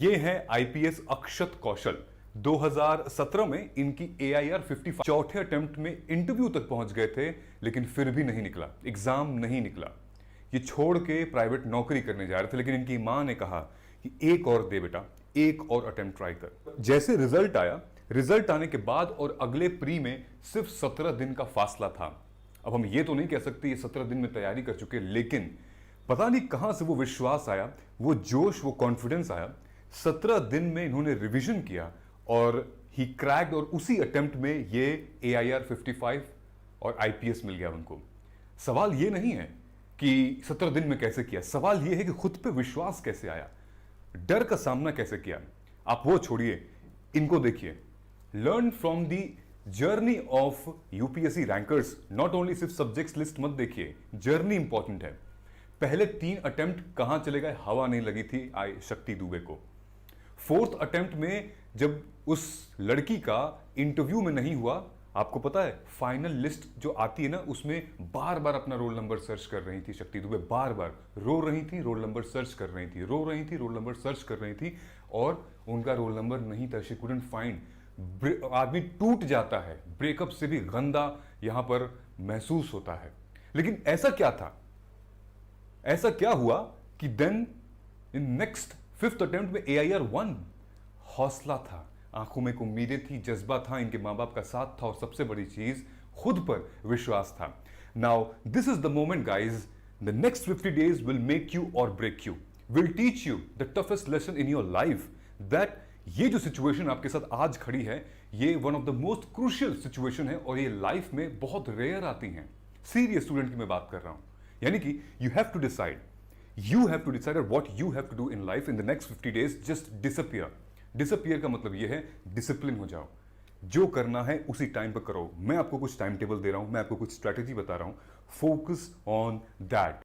ये हैं आईपीएस अक्षत कौशल। 2017 में इनकी AIR 55 चौथे अटेम्प्ट में इंटरव्यू तक पहुंच गए थे, लेकिन फिर भी नहीं निकला, एग्जाम नहीं निकला। ये छोड़ के प्राइवेट नौकरी करने जा रहे थे, लेकिन इनकी मां ने कहा कि एक और दे बेटा, एक और अटेम्प्ट ट्राई कर। जैसे रिजल्ट आया, रिजल्ट आने के बाद और अगले प्री में सिर्फ 17 दिन का फासला था। अब हम ये तो नहीं कह सकते ये 17 दिन में तैयारी कर चुके, लेकिन पता नहीं कहां से वो विश्वास आया, वो जोश, वो कॉन्फिडेंस आया। 17 दिन में इन्होंने रिवीजन किया और ही क्रैक्ड, और उसी अटेम्प्ट में ये AIR 55 और IPS मिल गया उनको। सवाल ये नहीं है कि 17 दिन में कैसे किया, सवाल ये है कि खुद पे विश्वास कैसे आया, डर का सामना कैसे किया। आप वो छोड़िए, इनको देखिए। Learn from the journey of UPSC rankers. Not only सिर्फ सब्जेक्ट्स लिस्ट मत देखिए, जर्नी इंपॉर्टेंट है। पहले 3 अटेम्प्ट कहां चले गए, हवा नहीं लगी थी शक्ति दुबे को। 4th अटेम्प्ट में जब उस लड़की का इंटरव्यू में नहीं हुआ, आपको पता है फाइनल लिस्ट जो आती है ना, उसमें बार बार अपना रोल नंबर सर्च कर रही थी शक्ति दुबे, बार बार रो रही थी, रोल नंबर सर्च कर रही थी, रो रही थी, रोल नंबर सर्च कर रही थी, और उनका रोल नंबर नहीं था। She couldn't find. आदमी टूट जाता है, ब्रेकअप से भी गंदा यहां पर महसूस होता है। लेकिन ऐसा क्या था, ऐसा क्या हुआ कि then in next 5th attempt में AIR 1। हौसला था, आंखों में उम्मीदें थी, जज्बा था, इनके मां बाप का साथ था, और सबसे बड़ी चीज खुद पर विश्वास था। Now this is the moment guys, the next 50 days will make you और break you, will teach you the toughest lesson in your life. That ये जो सिचुएशन आपके साथ आज खड़ी है, ये one of the most crucial situation है, और ये लाइफ में बहुत रेयर आती हैं। सीरियस स्टूडेंट की मैं बात कर रहा हूं, यानी कि you have to decide, you have to decide what you have to do in life in the next 50 days. Just disappear. Disappear का मतलब यह है डिसिप्लिन हो जाओ, जो करना है उसी टाइम पर करो। मैं आपको कुछ टाइम टेबल दे रहा हूं, मैं आपको कुछ स्ट्रैटेजी बता रहा हूं, फोकस ऑन दैट।